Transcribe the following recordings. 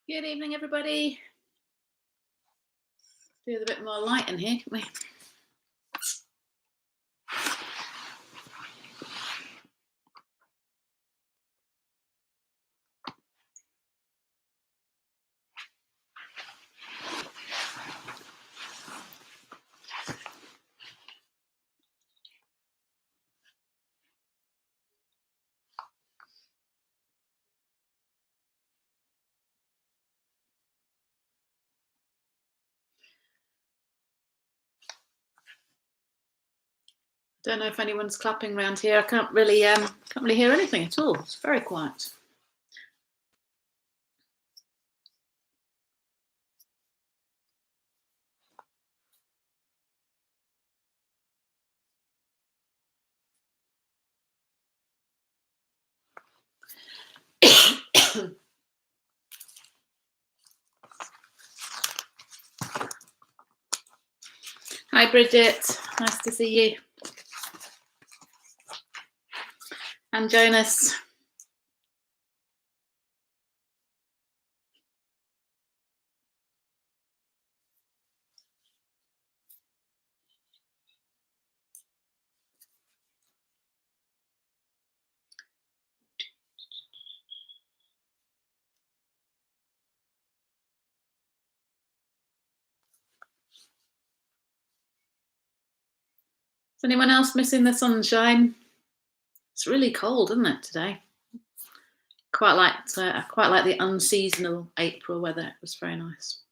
Good evening, everybody. Do a bit more light in here, can we? Don't know if anyone's clapping around here. I can't really hear anything at all. It's very quiet. Hi, Bridget. Nice to see you. And Jonas. Is anyone else missing the sunshine? It's really cold, isn't it, today? Quite like the unseasonal April weather. It was very nice.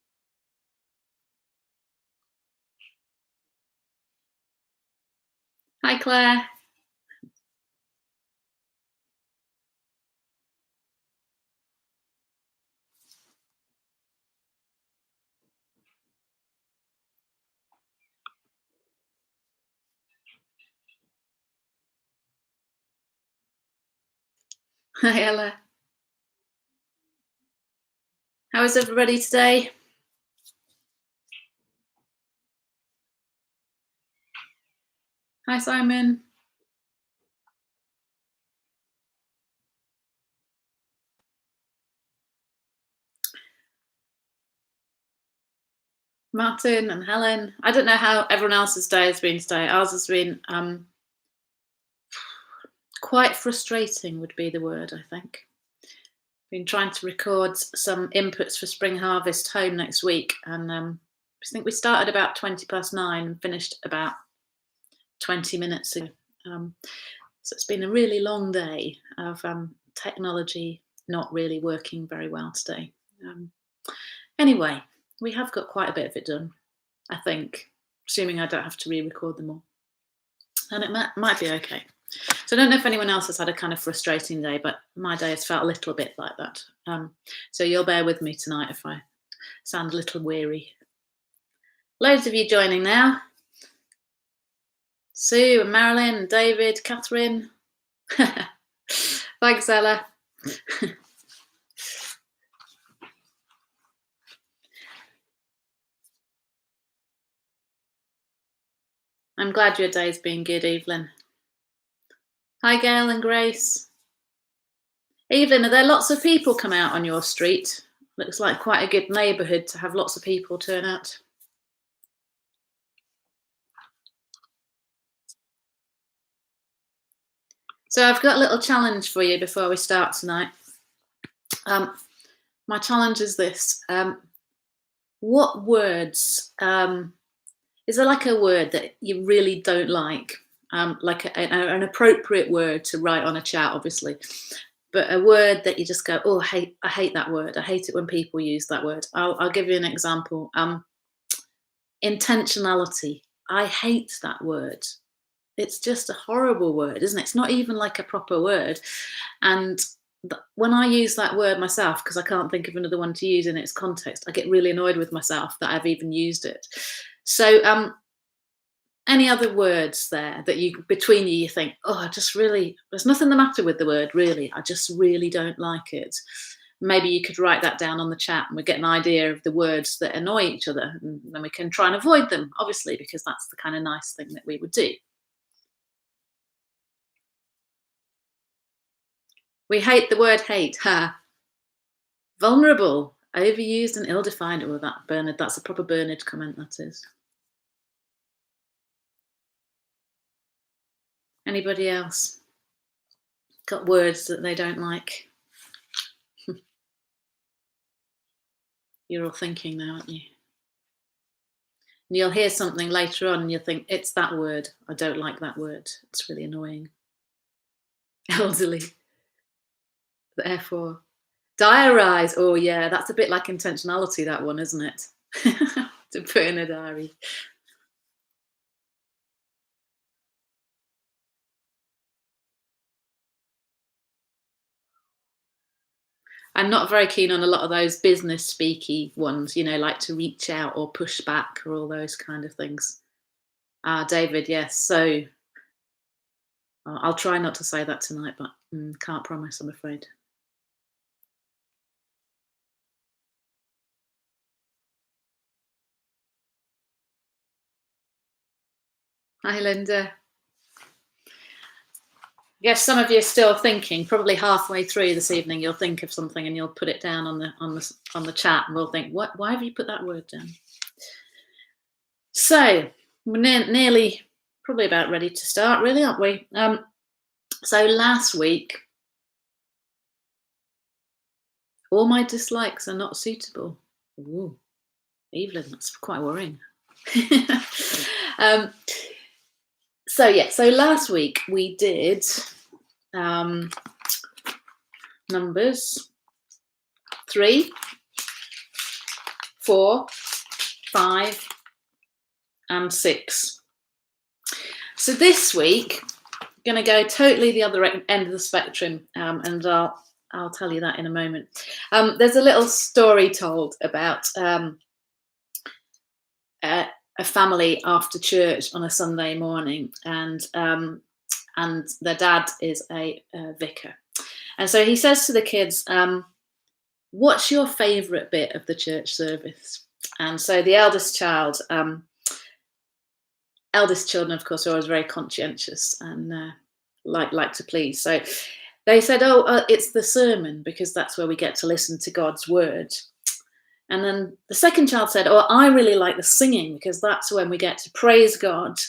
Hi, Claire. Hi, Ella. How is everybody today? Hi, Simon. Martin and Helen. I don't know how everyone else's day has been today. Ours has been quite frustrating would be the word, I think. Been trying to record some inputs for Spring Harvest home next week, and I think we started about 9:20 and finished about 20 minutes ago. So it's been a really long day of technology not really working very well today. Anyway, we have got quite a bit of it done, I think, assuming I don't have to re-record them all. And it might be okay. So I don't know if anyone else has had a kind of frustrating day, but my day has felt a little bit like that. So you'll bear with me tonight if I sound a little weary. Loads of you joining now. Sue and Marilyn and David, Catherine. Thanks, Ella. I'm glad your day's been good, Evelyn. Hi, Gail and Grace. Evelyn, are there lots of people come out on your street? Looks like quite a good neighbourhood to have lots of people turn out. So I've got a little challenge for you before we start tonight. My challenge is this. What words, is there like a word that you really don't like an appropriate word to write on a chat, obviously, but a word that you just go, oh, I hate that word. I hate it when people use that word. I'll give you an example. Intentionality. I hate that word. It's just a horrible word, isn't it? It's not even like a proper word. And when I use that word myself, because I can't think of another one to use in its context, I get really annoyed with myself that I've even used it. So any other words there that between you think, oh, I just really, there's nothing the matter with the word, really. I just really don't like it. Maybe you could write that down on the chat and we get an idea of the words that annoy each other, and then we can try and avoid them, obviously, because that's the kind of nice thing that we would do. We hate the word hate. Vulnerable. Overused and ill-defined. Oh, that Bernard, that's a proper Bernard comment, that is. Anybody else got words that they don't like? You're all thinking now, aren't you? And you'll hear something later on and you'll think, it's that word. I don't like that word. It's really annoying. Elderly. Therefore. Diarise. Oh, yeah, that's a bit like intentionality, that one, isn't it? To put in a diary. I'm not very keen on a lot of those business speaky ones, like to reach out or push back or all those kind of things. David, yes. So I'll try not to say that tonight, but can't promise, I'm afraid. Hi, Linda. Yes, some of you are still thinking. Probably halfway through this evening, you'll think of something and you'll put it down on the chat, and we'll think, "What? Why have you put that word down?" So we're nearly, probably about ready to start, really, aren't we? So last week, all my dislikes are not suitable. Ooh, Evelyn, that's quite worrying. So last week we did Numbers 3, 4, 5, and 6. So this week, I'm going to go totally the other end of the spectrum, and I'll tell you that in a moment. There's a little story told about a family after church on a Sunday morning, and their dad is a vicar. And so he says to the kids, what's your favourite bit of the church service? And so the eldest children, of course, are always very conscientious and like to please. So they said, it's the sermon, because that's where we get to listen to God's word. And then the second child said, I really like the singing, because that's when we get to praise God.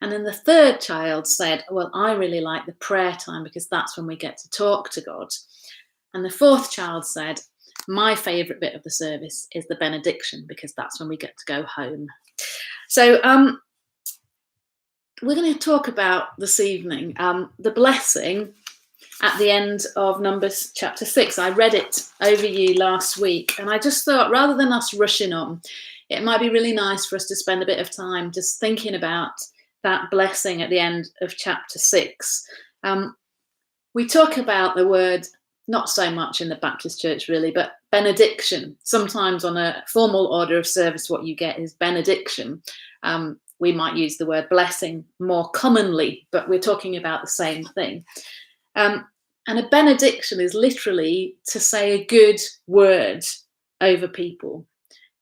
And then the third child said, I really like the prayer time, because that's when we get to talk to God. And the fourth child said, my favourite bit of the service is the benediction, because that's when we get to go home. So we're going to talk about this evening the blessing at the end of Numbers chapter 6. I read it over you last week, and I just thought, rather than us rushing on, it might be really nice for us to spend a bit of time just thinking about that blessing at the end of chapter 6. We talk about the word, not so much in the Baptist church really, but benediction. Sometimes on a formal order of service, what you get is benediction. We might use the word blessing more commonly, but we're talking about the same thing. And a benediction is literally to say a good word over people.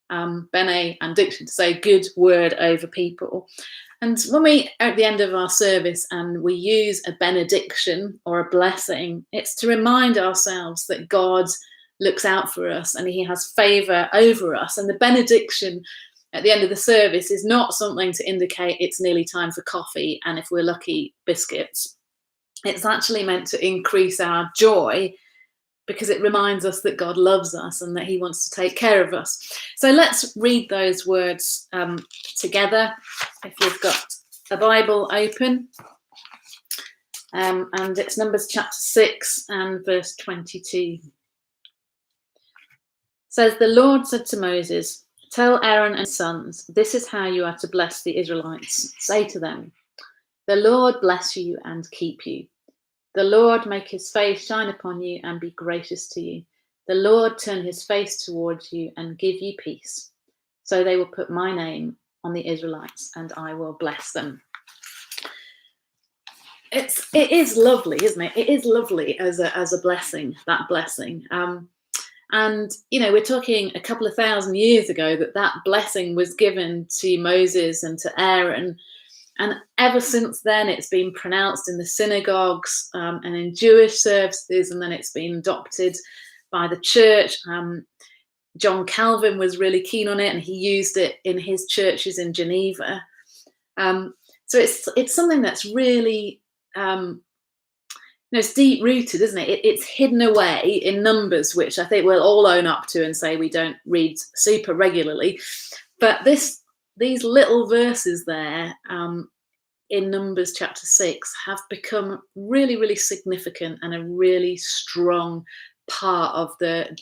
Bene and diction, to say a good word over people. And when we, at the end of our service, and we use a benediction or a blessing, it's to remind ourselves that God looks out for us and he has favour over us. And the benediction at the end of the service is not something to indicate it's nearly time for coffee and, if we're lucky, biscuits. It's actually meant to increase our joy, because it reminds us that God loves us and that he wants to take care of us. So let's read those words together. If you've got a Bible open, and it's Numbers chapter 6 and verse 22. It says, the Lord said to Moses, tell Aaron and his sons, this is how you are to bless the Israelites. Say to them, the Lord bless you and keep you. The Lord make his face shine upon you and be gracious to you. The Lord turn his face towards you and give you peace. So they will put my name on the Israelites and I will bless them. It is lovely, isn't it? It is lovely as a blessing, that blessing. And, we're talking a couple of thousand years ago that blessing was given to Moses and to Aaron. And ever since then, it's been pronounced in the synagogues and in Jewish services, and then it's been adopted by the church. John Calvin was really keen on it, and he used it in his churches in Geneva. So it's something that's really it's deep rooted, isn't it? It's hidden away in Numbers, which I think we'll all own up to and say we don't read super regularly. But these little verses there in Numbers chapter 6 have become really, really significant and a really strong part of the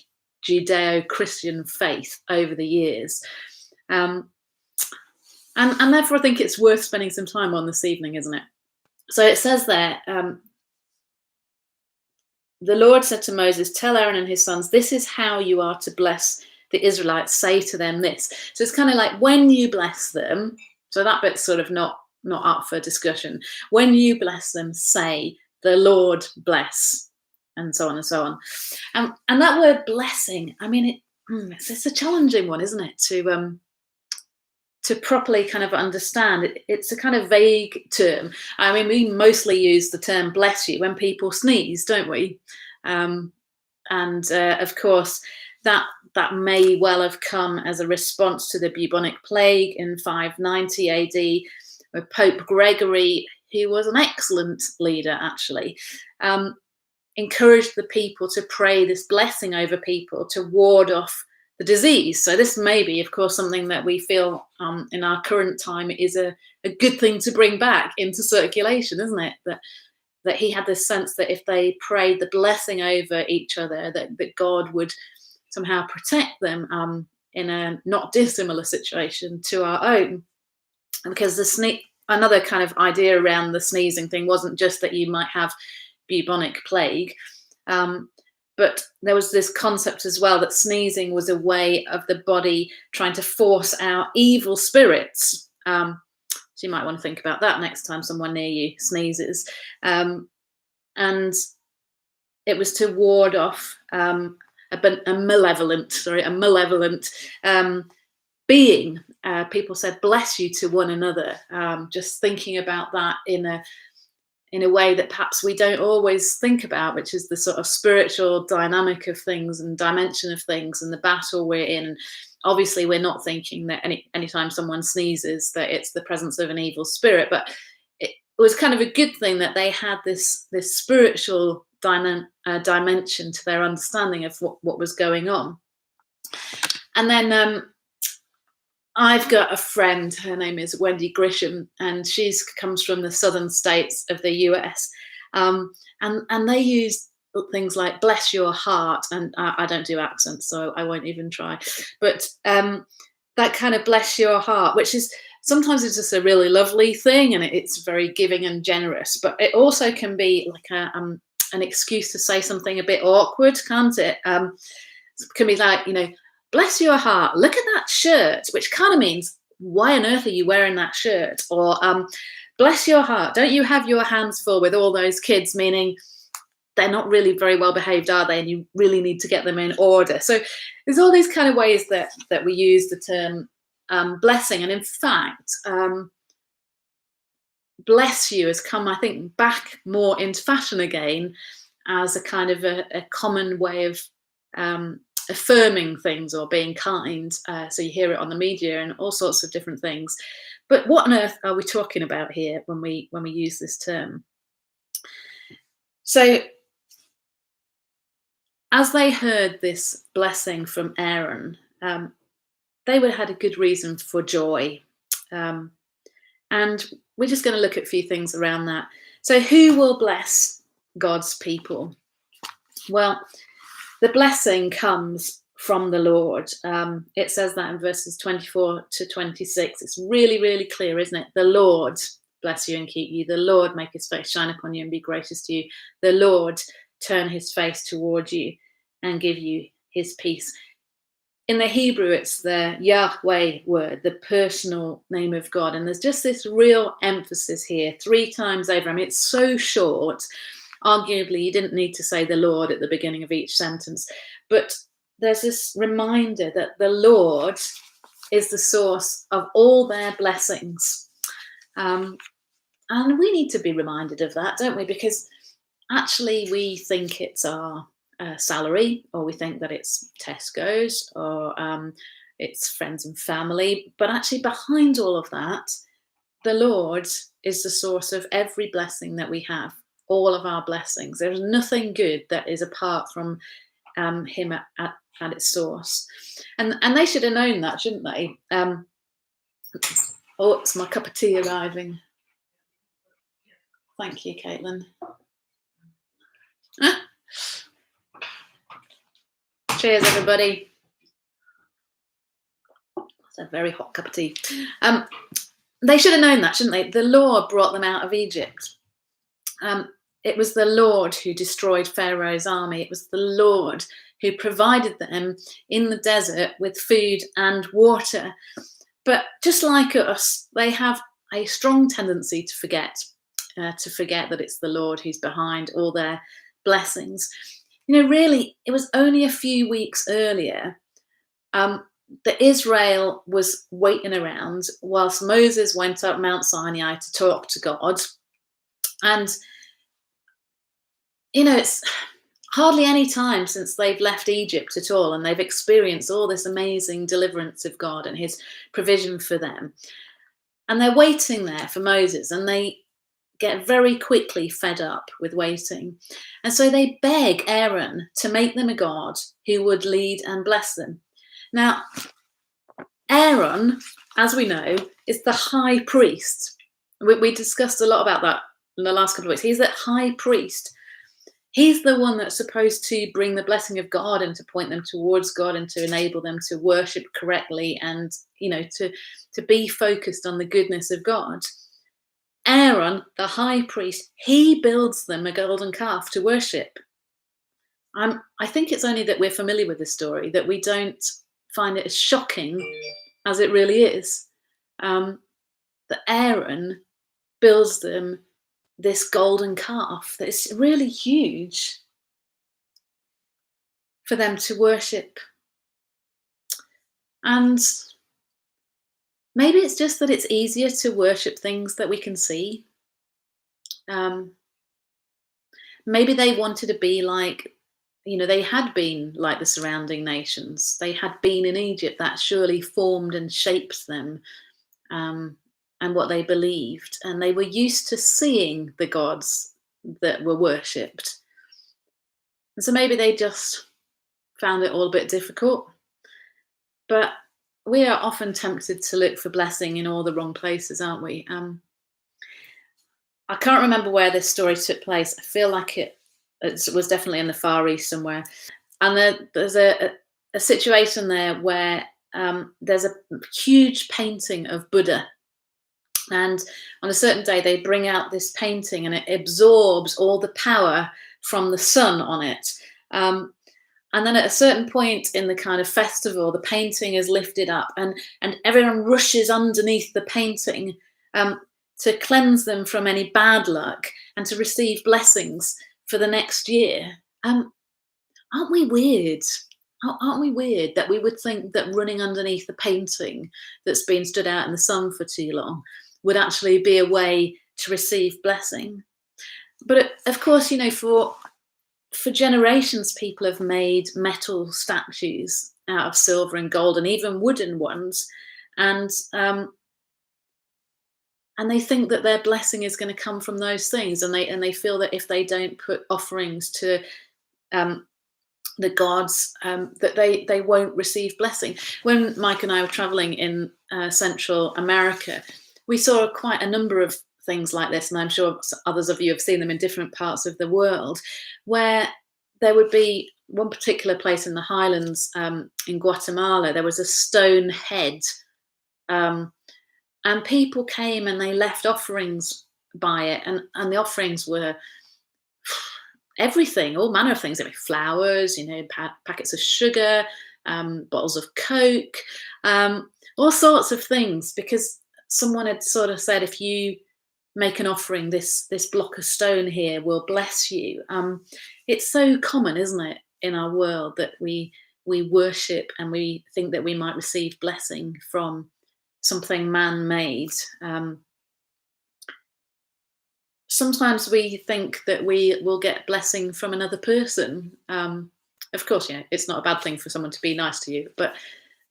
Judeo-Christian faith over the years. And therefore I think it's worth spending some time on this evening, isn't it? So it says there, the Lord said to Moses, tell Aaron and his sons, this is how you are to bless the Israelites. Say to them this. So it's kind of like when you bless them, so that bit's sort of not up for discussion. When you bless them, say, the Lord bless, and so on and so on. And that word blessing, I mean, it's a challenging one, isn't it, to properly kind of understand. It's a kind of vague term. I mean, we mostly use the term bless you when people sneeze, don't we? Of course, that may well have come as a response to the bubonic plague in 590 AD, where Pope Gregory, who was an excellent leader actually, encouraged the people to pray this blessing over people to ward off the disease. So this may be, of course, something that we feel in our current time is a good thing to bring back into circulation, isn't it? That he had this sense that if they prayed the blessing over each other, that God would somehow protect them in a not dissimilar situation to our own. And because another kind of idea around the sneezing thing wasn't just that you might have bubonic plague, but there was this concept as well that sneezing was a way of the body trying to force out evil spirits. So you might want to think about that next time someone near you sneezes. And it was to ward off a malevolent being. People said bless you to one another. Just thinking about that in a way that perhaps we don't always think about, which is the sort of spiritual dynamic of things and dimension of things and the battle we're in. Obviously, we're not thinking that anytime someone sneezes that it's the presence of an evil spirit, but it was kind of a good thing that they had this spiritual dimension to their understanding of what was going on. And then I've got a friend, her name is Wendy Grisham, and she comes from the southern states of the US. And they use things like bless your heart, and I don't do accents, so I won't even try. But that kind of bless your heart, which is sometimes it's just a really lovely thing, and it's very giving and generous, but it also can be like an excuse to say something a bit awkward, can't it? It can be like, bless your heart, look at that shirt, which kind of means, why on earth are you wearing that shirt? Or bless your heart, don't you have your hands full with all those kids, meaning they're not really very well behaved, are they? And you really need to get them in order. So there's all these kind of ways that we use the term blessing. And in fact, bless you has come, I think, back more into fashion again as a kind of a common way of affirming things or being kind. So you hear it on the media and all sorts of different things. But what on earth are we talking about here when we use this term? So as they heard this blessing from Aaron, they would have had a good reason for joy. And we're just going to look at a few things around that. So who will bless God's people? Well, the blessing comes from the Lord. It says that in verses 24 to 26. It's really, really clear, isn't it? The Lord bless you and keep you. The Lord make his face shine upon you and be gracious to you. The Lord turn his face toward you and give you his peace. In the Hebrew, it's the Yahweh word, the personal name of God. And there's just this real emphasis here 3 times over. I mean, it's so short. Arguably, you didn't need to say the Lord at the beginning of each sentence. But there's this reminder that the Lord is the source of all their blessings. And we need to be reminded of that, don't we? Because actually we think it's our salary, or we think that it's Tesco's, or it's friends and family. But actually, behind all of that, the Lord is the source of every blessing that we have, all of our blessings. There's nothing good that is apart from Him at its source. And they should have known that, shouldn't they? Oh, it's my cup of tea arriving. Thank you, Caitlin. Cheers, everybody. It's a very hot cup of tea. They should have known that, shouldn't they? The Lord brought them out of Egypt. It was the Lord who destroyed Pharaoh's army. It was the Lord who provided them in the desert with food and water. But just like us, they have a strong tendency to forget that it's the Lord who's behind all their blessings. Really, it was only a few weeks earlier that Israel was waiting around whilst Moses went up Mount Sinai to talk to God. And, it's hardly any time since they've left Egypt at all, and they've experienced all this amazing deliverance of God and his provision for them. And they're waiting there for Moses, and they get very quickly fed up with waiting. And so they beg Aaron to make them a god who would lead and bless them. Now, Aaron, as we know, is the high priest. We discussed a lot about that in the last couple of weeks. He's that high priest. He's the one that's supposed to bring the blessing of God and to point them towards God and to enable them to worship correctly and, to be focused on the goodness of God. Aaron, the high priest, he builds them a golden calf to worship. I think it's only that we're familiar with this story that we don't find it as shocking as it really is. That Aaron builds them this golden calf that is really huge for them to worship. And maybe it's just that it's easier to worship things that we can see. Maybe they wanted to be like, they had been like the surrounding nations. They had been in Egypt. That surely formed and shaped them and what they believed. And they were used to seeing the gods that were worshipped. And so maybe they just found it all a bit difficult. But we are often tempted to look for blessing in all the wrong places, aren't we? I can't remember where this story took place. I feel like it was definitely in the Far East somewhere. And there's a situation there where there's a huge painting of Buddha. And on a certain day, they bring out this painting and it absorbs all the power from the sun on it. And then at a certain point in the kind of festival, the painting is lifted up and everyone rushes underneath the painting to cleanse them from any bad luck and to receive blessings for the next year. Aren't we weird? Aren't we weird that we would think that running underneath the painting that's been stood out in the sun for too long would actually be a way to receive blessing? But of course, for generations, people have made metal statues out of silver and gold, and even wooden ones, and they think that their blessing is going to come from those things, and they feel that if they don't put offerings to the gods, that they won't receive blessing. When Mike and I were traveling in Central America, we saw quite a number of things like this, and I'm sure others of you have seen them in different parts of the world, where there would be one particular place in the highlands in Guatemala. There was a stone head, and people came and they left offerings by it, and the offerings were everything, all manner of things. There were flowers, packets of sugar, bottles of Coke, all sorts of things, because someone had sort of said, if you make an offering, this block of stone here will bless you. It's so common, isn't it, in our world that we worship and we think that we might receive blessing from something man-made. sometimes we think that we will get blessing from another person. Of course, it's not a bad thing for someone to be nice to you, but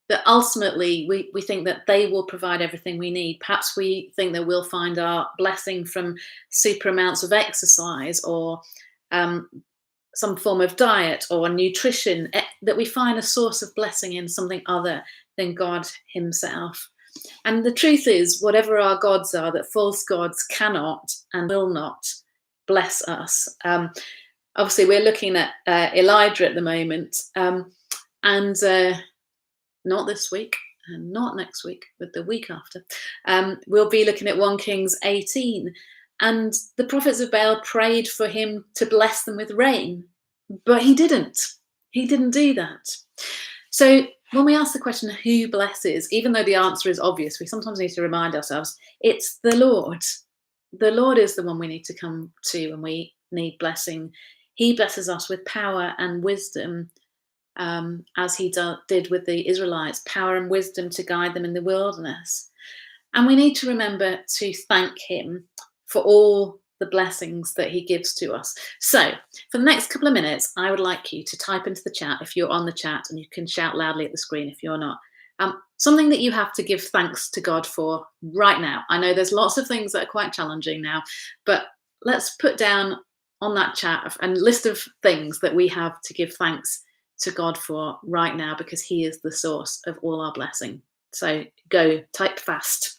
that ultimately we think that they will provide everything we need. Perhaps we think that we'll find our blessing from super amounts of exercise, or some form of diet or nutrition, that we find a source of blessing in something other than God himself. And the truth is, whatever our gods are, that false gods cannot and will not bless us. Obviously, we're looking at Elijah at the moment, and not this week, and not next week, but the week after. We'll be looking at 1 Kings 18. And the prophets of Baal prayed for him to bless them with rain, but he didn't. He didn't do that. So when we ask the question, who blesses, even though the answer is obvious, we sometimes need to remind ourselves, it's the Lord. The Lord is the one we need to come to when we need blessing. He blesses us with power and wisdom, as he did with the Israelites, power and wisdom to guide them in the wilderness. And we need to remember to thank him for all the blessings that he gives to us. So for the next couple of minutes, I would like you to type into the chat if you're on the chat, and you can shout loudly at the screen if you're not. Something that you have to give thanks to God for right now. I know there's lots of things that are quite challenging now, but let's put down on that chat a list of things that we have to give thanks to God for right now, because he is the source of all our blessing. So go, type fast.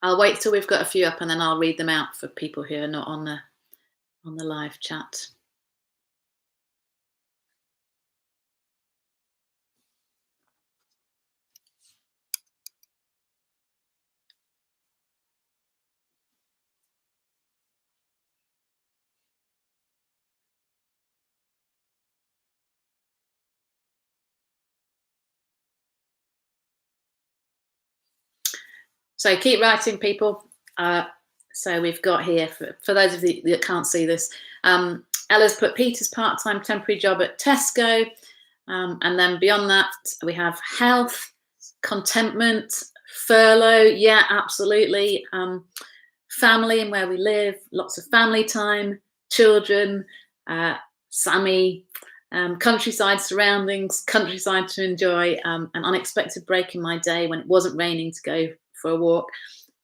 I'll wait till we've got a few up, and then I'll read them out for people who are not on the live chat. So keep writing, people. So we've got here, for those of you that can't see this, Ella's put Peter's part-time temporary job at Tesco. And then beyond that, we have health, contentment, furlough. Yeah, absolutely. Family and where we live, lots of family time, children, Sammy, countryside surroundings, countryside to enjoy, an unexpected break in my day when it wasn't raining to go for a walk.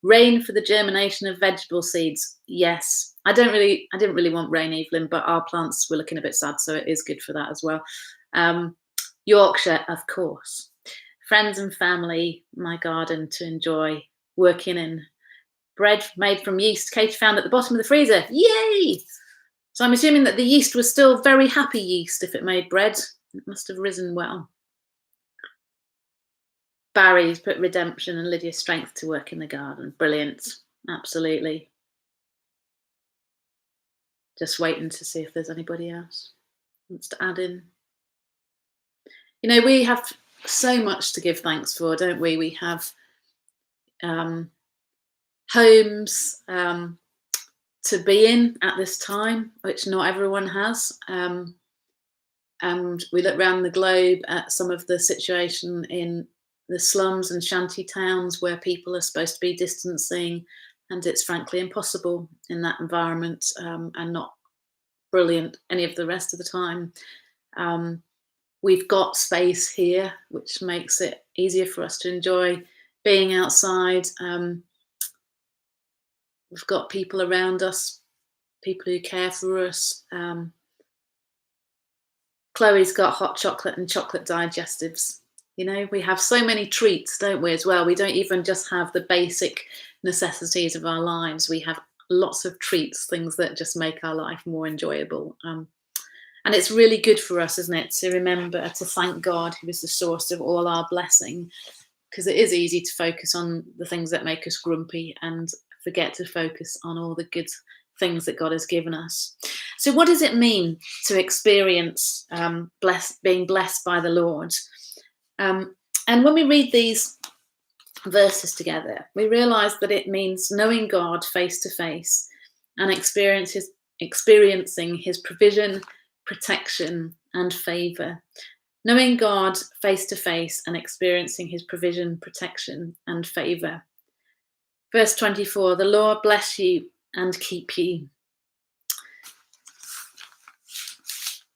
Rain for the germination of vegetable seeds. Yes, I didn't really want rain, Evelyn, but our plants were looking a bit sad, so it is good for that as well. Yorkshire, of course. Friends and family, my garden to enjoy, working in. Bread made from yeast Katie found at the bottom of the freezer. Yay! So I'm assuming that the yeast was still very happy yeast if it made bread. It must have risen well. Barry's put redemption and Lydia's strength to work in the garden. Brilliant. Absolutely. Just waiting to see if there's anybody else who wants to add in. You know, we have so much to give thanks for, don't we? We have homes to be in at this time, which not everyone has. And we look around the globe at some of the situation in the slums and shanty towns where people are supposed to be distancing, and it's frankly impossible in that environment, and not brilliant any of the rest of the time. We've got space here, which makes it easier for us to enjoy being outside. We've got people around us, people who care for us. Chloe's got hot chocolate and chocolate digestives. You know, we have so many treats, don't we, as well? We don't even just have the basic necessities of our lives. We have lots of treats, things that just make our life more enjoyable. And it's really good for us, isn't it, to remember to thank God, who is the source of all our blessing, because it is easy to focus on the things that make us grumpy and forget to focus on all the good things that God has given us. So, what does it mean to experience being blessed by the Lord? And when we read these verses together, we realize that it means knowing God face to face and experiencing his provision, protection, and favor. Knowing God face to face and experiencing his provision, protection, and favor. Verse 24, the Lord bless you and keep you.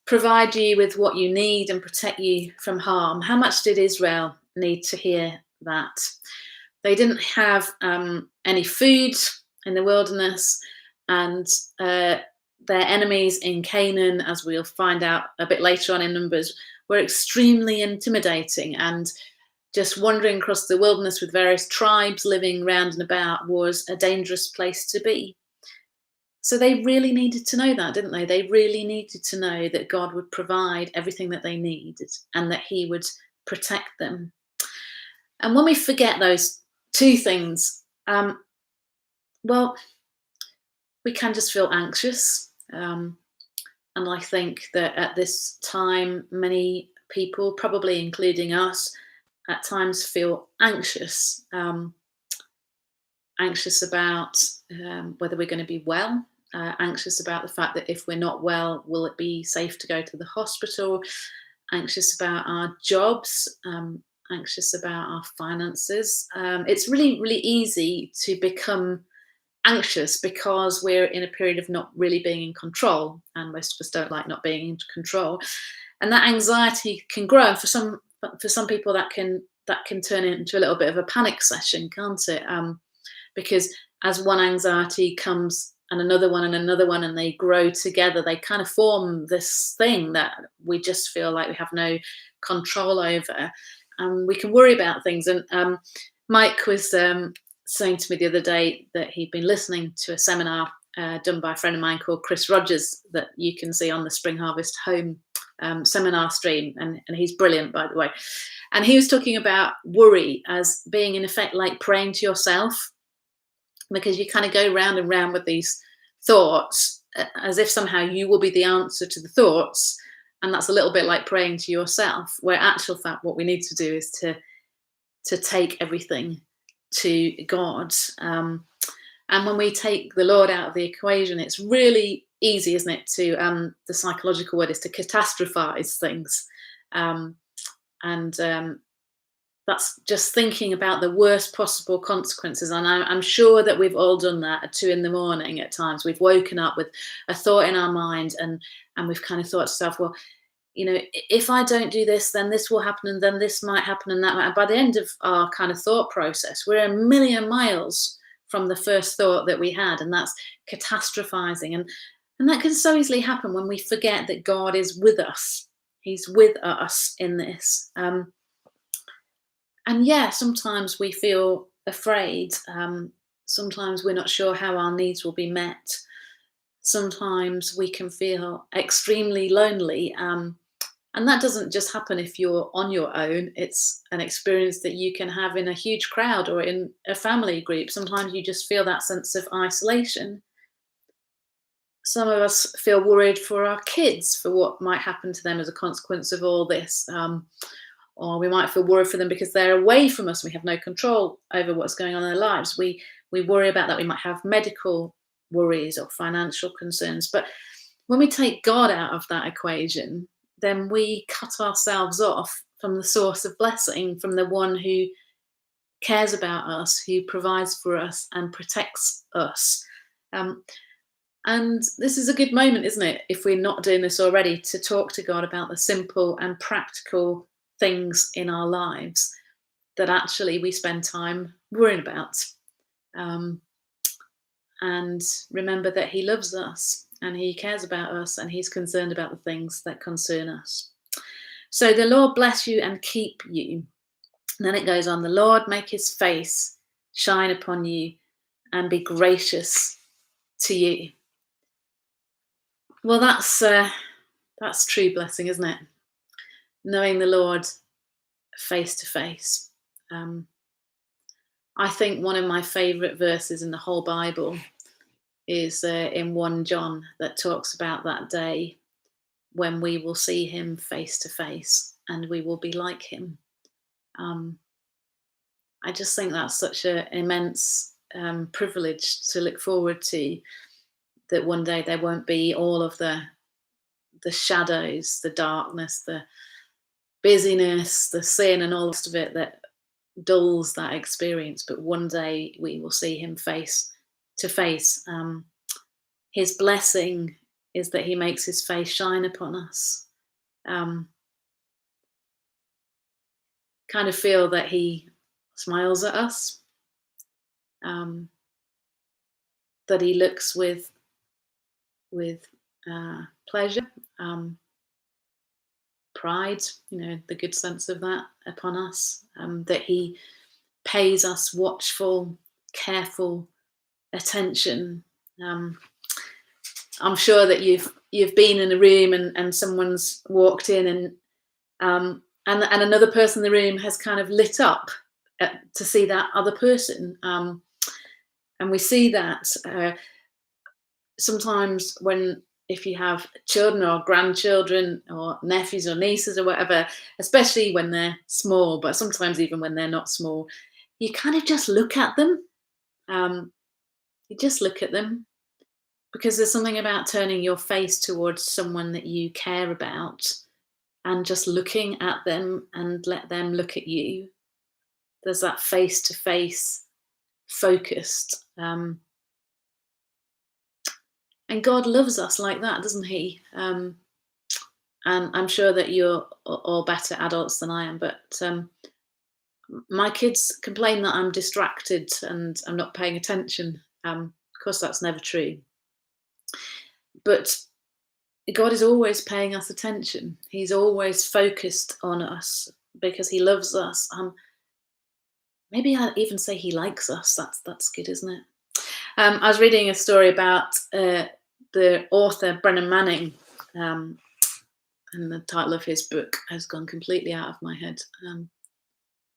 Provide you with what you need and protect you from harm. How much did Israel need to hear that? They didn't have any food in the wilderness, and their enemies in Canaan, as we'll find out a bit later on in Numbers, were extremely intimidating, and just wandering across the wilderness with various tribes living round and about was a dangerous place to be. So they really needed to know that, didn't they? They really needed to know that God would provide everything that they needed and that he would protect them. And when we forget those two things, well, we can just feel anxious. And I think that at this time, many people, probably including us, at times feel anxious. Anxious about whether we're going to be well. Anxious about the fact that if we're not well, will it be safe to go to the hospital? Anxious about our jobs, anxious about our finances. It's really, really easy to become anxious because we're in a period of not really being in control, and most of us don't like not being in control. And that anxiety can grow. And for some people, that can turn into a little bit of a panic session, can't it? Because as one anxiety comes and another one and they grow together, they kind of form this thing that we just feel like we have no control over, and we can worry about things. And Mike was saying to me the other day that he'd been listening to a seminar done by a friend of mine called Chris Rogers that you can see on the Spring Harvest Home seminar stream, and he's brilliant, by the way. And he was talking about worry as being in effect like praying to yourself, because you kind of go round and round with these thoughts as if somehow you will be the answer to the thoughts. And that's a little bit like praying to yourself, where actual fact what we need to do is to take everything to God. And when we take the Lord out of the equation, it's really easy, isn't it, to the psychological word is to catastrophize things. That's just thinking about the worst possible consequences. And I'm sure that we've all done that at 2 a.m. at times. We've woken up with a thought in our mind and we've kind of thought to ourselves, well, you know, if I don't do this, then this will happen, and then this might happen, and that might. And by the end of our kind of thought process, we're a million miles from the first thought that we had, and that's catastrophizing. And that can so easily happen when we forget that God is with us. He's with us in this. And yeah, sometimes we feel afraid. Sometimes we're not sure how our needs will be met. Sometimes we can feel extremely lonely. And that doesn't just happen if you're on your own. It's an experience that you can have in a huge crowd or in a family group. Sometimes you just feel that sense of isolation. Some of us feel worried for our kids, for what might happen to them as a consequence of all this. Or we might feel worried for them because they're away from us. We have no control over what's going on in their lives. We worry about that. We might have medical worries or financial concerns. But when we take God out of that equation, then we cut ourselves off from the source of blessing, from the one who cares about us, who provides for us and protects us. And this is a good moment, isn't it, if we're not doing this already, to talk to God about the simple and practical things in our lives that actually we spend time worrying about. And remember that he loves us and he cares about us and he's concerned about the things that concern us. So the Lord bless you and keep you. And then it goes on, the Lord make his face shine upon you and be gracious to you. Well, that's true blessing, isn't it? Knowing the Lord face to face. I think one of my favourite verses in the whole Bible is in 1 John, that talks about that day when we will see him face to face and we will be like him. Um, I just think that's such an immense privilege to look forward to, that one day there won't be all of the shadows, the darkness, the busyness, the sin, and all the rest of it that dulls that experience. But one day we will see him face to face. His blessing is that he makes his face shine upon us. Kind of feel that he smiles at us, that he looks with pleasure, pride, the good sense of that upon us, that he pays us watchful, careful attention. I'm sure that you've been in a room and someone's walked in and another person in the room has kind of lit up to see that other person, and we see that sometimes if you have children or grandchildren or nephews or nieces or whatever, especially when they're small, but sometimes even when they're not small, you kind of just look at them. You just look at them, because there's something about turning your face towards someone that you care about and just looking at them and let them look at you. There's that face-to-face focused. And God loves us like that, doesn't he? And I'm sure that you're all better adults than I am, but my kids complain that I'm distracted and I'm not paying attention. Of course, that's never true. But God is always paying us attention. He's always focused on us because he loves us. Maybe I'd even say he likes us. That's good, isn't it? I was reading a story about the author Brennan Manning, and the title of his book has gone completely out of my head.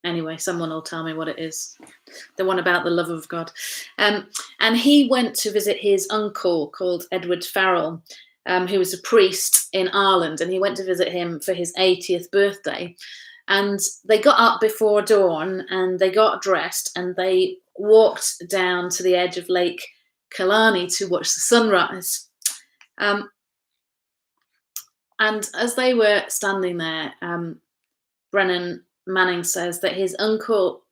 Anyway, someone will tell me what it is. The one about the love of God. And he went to visit his uncle called Edward Farrell, who was a priest in Ireland, and he went to visit him for his 80th birthday. And they got up before dawn and they got dressed and they walked down to the edge of Lake Killarney to watch the sunrise. And as they were standing there, Brennan Manning says that his uncle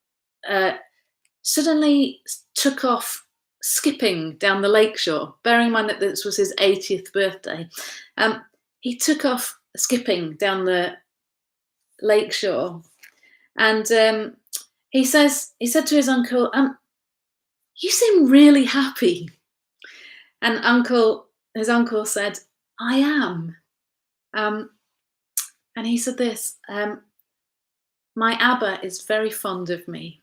suddenly took off skipping down the lakeshore, bearing in mind that this was his 80th birthday. He took off skipping down the lakeshore, and he said to his uncle, "You seem really happy." And his uncle said, "I am." And he said this, "My Abba is very fond of me."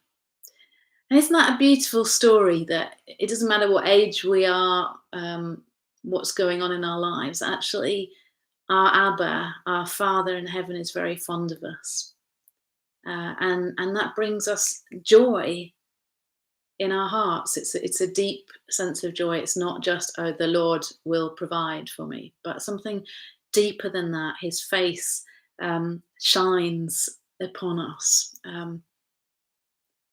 And isn't that a beautiful story, that it doesn't matter what age we are, what's going on in our lives, actually our Abba, our Father in heaven, is very fond of us. And that brings us joy in our hearts. It's a deep sense of joy. It's not just, oh, the Lord will provide for me, but something deeper than that. His face shines upon us.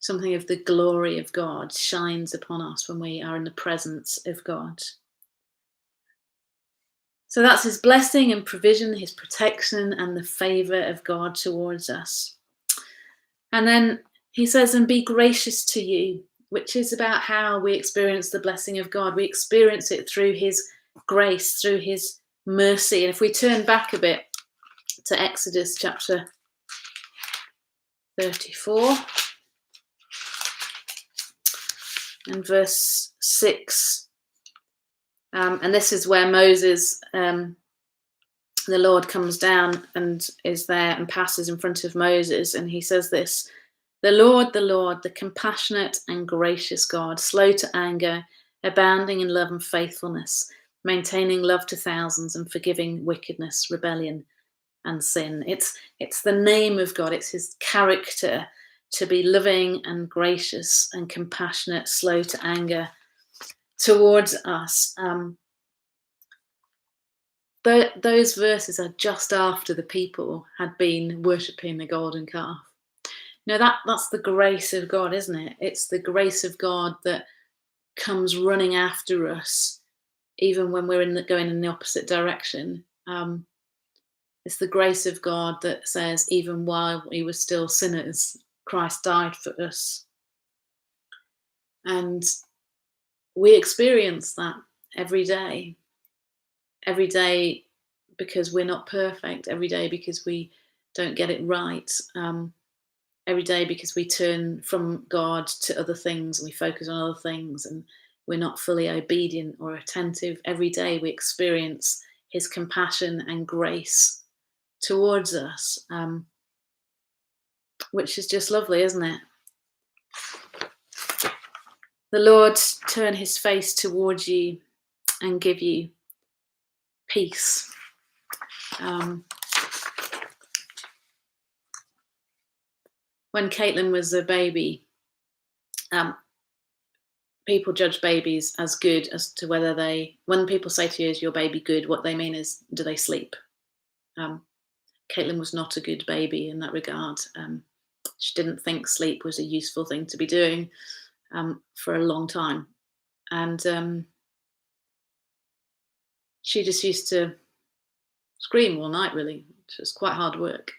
Something of the glory of God shines upon us when we are in the presence of God. So that's his blessing and provision, his protection, and the favour of God towards us. And then he says, "And be gracious to you," which is about how we experience the blessing of God. We experience it through his grace, through his mercy. And if we turn back a bit to Exodus chapter 34 and verse 6, and this is where Moses, the Lord comes down and is there and passes in front of Moses, and he says this: the Lord, the compassionate and gracious God, slow to anger, abounding in love and faithfulness, maintaining love to thousands, and forgiving wickedness, rebellion, and sin." It's the name of God. It's his character to be loving and gracious and compassionate, slow to anger towards us. Those verses are just after the people had been worshipping the golden calf. That's the grace of God, isn't it? It's the grace of God that comes running after us, even when we're going in the opposite direction. It's the grace of God that says, even while we were still sinners, Christ died for us. And we experience that every day because we're not perfect, every day because we don't get it right, every day because we turn from God to other things and we focus on other things and we're not fully obedient or attentive. Every day we experience his compassion and grace towards us, which is just lovely, isn't it? The Lord turn his face towards you and give you peace. When Caitlin was a baby, people judge babies as good as to whether when people say to you, is your baby good, what they mean is, do they sleep? Caitlin was not a good baby in that regard. She didn't think sleep was a useful thing to be doing for a long time. And she just used to scream all night, really, which was quite hard work.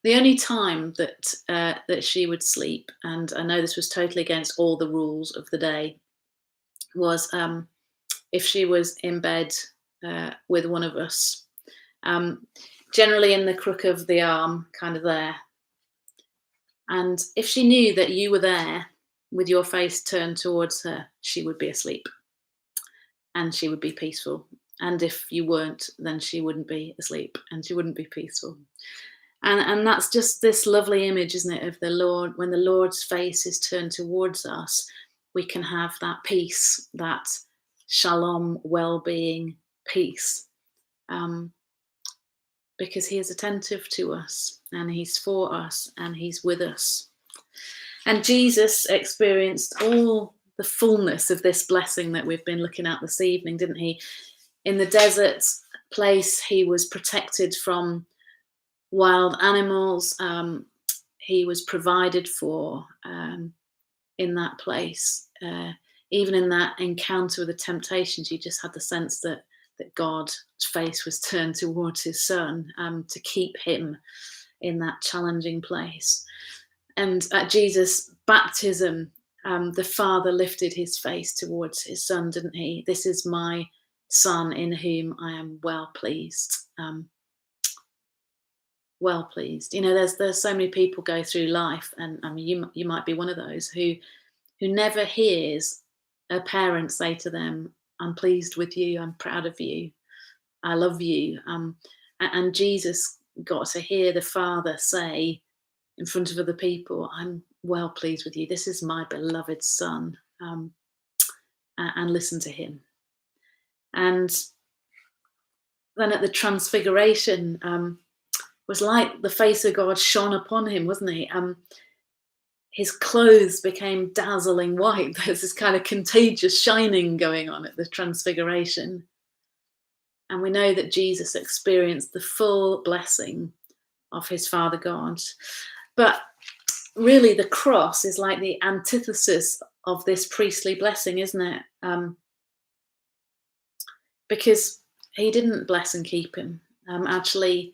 The only time that she would sleep, and I know this was totally against all the rules of the day, was if she was in bed with one of us, generally in the crook of the arm, kind of there. And if she knew that you were there with your face turned towards her, she would be asleep and she would be peaceful. And if you weren't, then she wouldn't be asleep and she wouldn't be peaceful. And that's just this lovely image, isn't it, of the Lord. When the Lord's face is turned towards us, we can have that peace, that shalom, well-being peace, because he is attentive to us and he's for us and he's with us. And Jesus experienced all the fullness of this blessing that we've been looking at this evening, didn't he? In the desert place, he was protected from wild animals. He was provided for in that place. Even in that encounter with the temptations, you just had the sense that God's face was turned towards his son to keep him in that challenging place. And at Jesus' baptism, the Father lifted his face towards his son, didn't he? This is my son in whom I am well pleased. Well pleased. There's so many people go through life, and I mean, you might be one of those who never hears a parent say to them, I'm pleased with you, I'm proud of you, I love you. And Jesus got to hear the Father say in front of other people, I'm well pleased with you. This is my beloved son. And listen to him. And then at the Transfiguration, was like the face of God shone upon him, wasn't he? His clothes became dazzling white. There's this kind of contagious shining going on at the Transfiguration. And we know that Jesus experienced the full blessing of his Father God. But really, the cross is like the antithesis of this priestly blessing, isn't it? Because he didn't bless and keep him. Actually,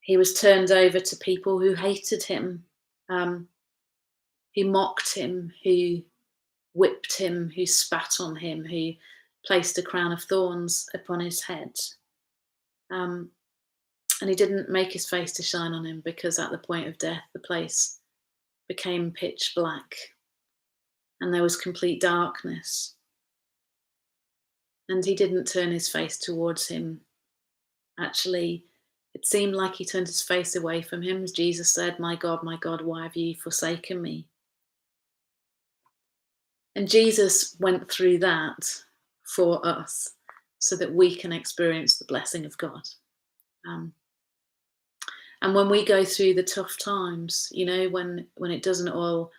he was turned over to people who hated him, who mocked him, who whipped him, who spat on him, who placed a crown of thorns upon his head. And he didn't make his face to shine on him, because at the point of death, the place became pitch black and there was complete darkness. And he didn't turn his face towards him. Actually, it seemed like he turned his face away from him. As Jesus said, my God, why have you forsaken me? And Jesus went through that for us so that we can experience the blessing of God. And when we go through the tough times, when it doesn't all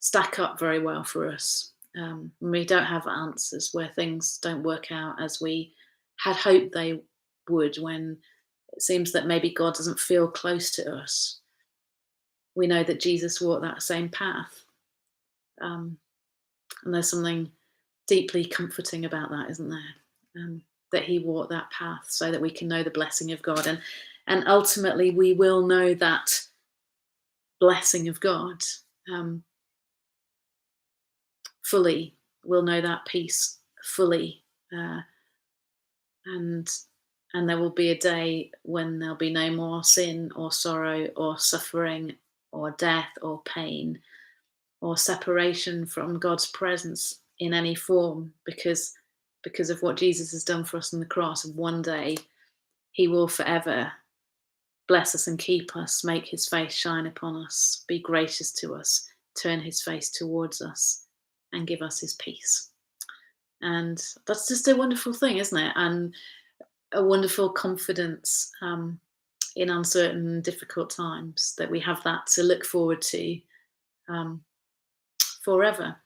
stack up very well for us, when we don't have answers, where things don't work out as we had hoped they would, when it seems that maybe God doesn't feel close to us, we know that Jesus walked that same path. And there's something deeply comforting about that, isn't there? That he walked that path so that we can know the blessing of God. And ultimately, we will know that blessing of God fully. We'll know that peace fully. And there will be a day when there'll be no more sin or sorrow or suffering or death or pain or separation from God's presence in any form, because of what Jesus has done for us on the cross. And one day he will forever bless us and keep us, make his face shine upon us, be gracious to us, turn his face towards us, and give us his peace. And that's just a wonderful thing, isn't it? And a wonderful confidence in uncertain, difficult times, that we have that to look forward to forever.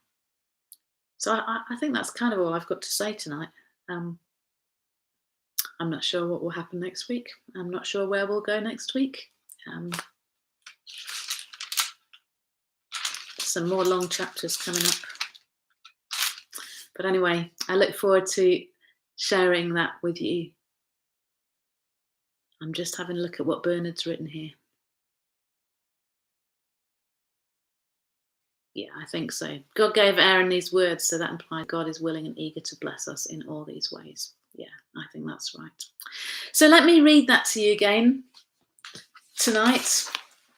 So I think that's kind of all I've got to say tonight. I'm not sure what will happen next week. I'm not sure where we'll go next week. Some more long chapters coming up. But anyway, I look forward to sharing that with you. I'm just having a look at what Bernard's written here. Yeah, I think so. God gave Aaron these words, so that implies God is willing and eager to bless us in all these ways. Yeah, I think that's right. So let me read that to you again tonight.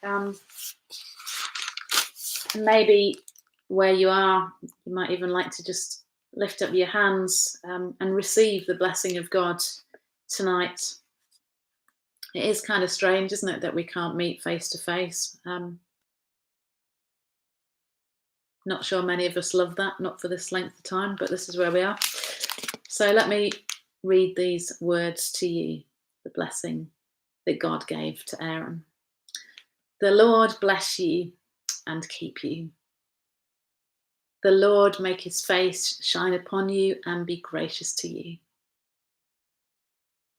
And maybe where you are, you might even like to just lift up your hands and receive the blessing of God tonight. It is kind of strange, isn't it, that we can't meet face to face. Not sure many of us love that, not for this length of time, but this is where we are. So let me read these words to you, the blessing that God gave to Aaron. The Lord bless you and keep you. The Lord make his face shine upon you and be gracious to you.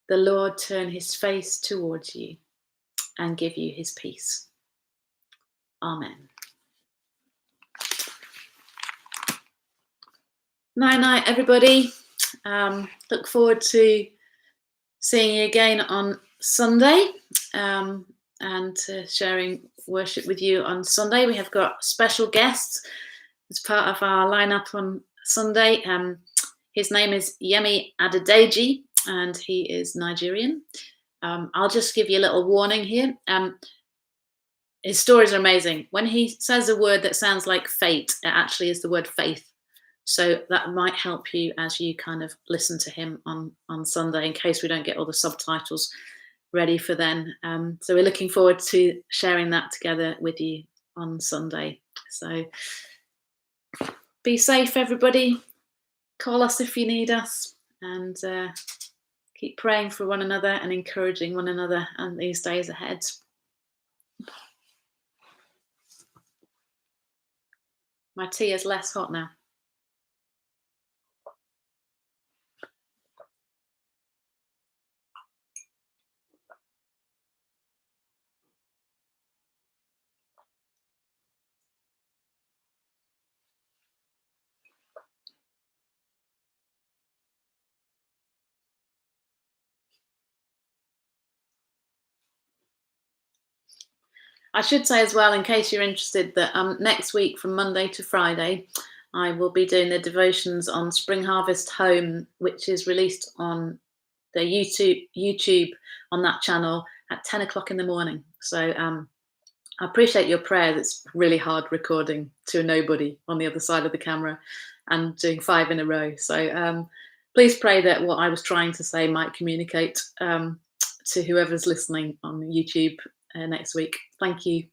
The Lord turn his face towards you and give you his peace. Amen. Night, everybody. Look forward to seeing you again on Sunday and sharing worship with you on Sunday. We have got special guests as part of our lineup on Sunday. His name is Yemi Adedeji, and he is Nigerian. I'll just give you a little warning here. His stories are amazing. When he says a word that sounds like fate, it actually is the word faith. So that might help you as you kind of listen to him on Sunday, in case we don't get all the subtitles ready for then. So we're looking forward to sharing that together with you on Sunday. So be safe, everybody. Call us if you need us, and keep praying for one another and encouraging one another in these days ahead. My tea is less hot now. I should say as well, in case you're interested, that next week from Monday to Friday, I will be doing the devotions on Spring Harvest Home, which is released on the YouTube on that channel at 10 o'clock in the morning. So I appreciate your prayers. It's really hard recording to a nobody on the other side of the camera and doing 5 in a row. So please pray that what I was trying to say might communicate to whoever's listening on YouTube next week. Thank you.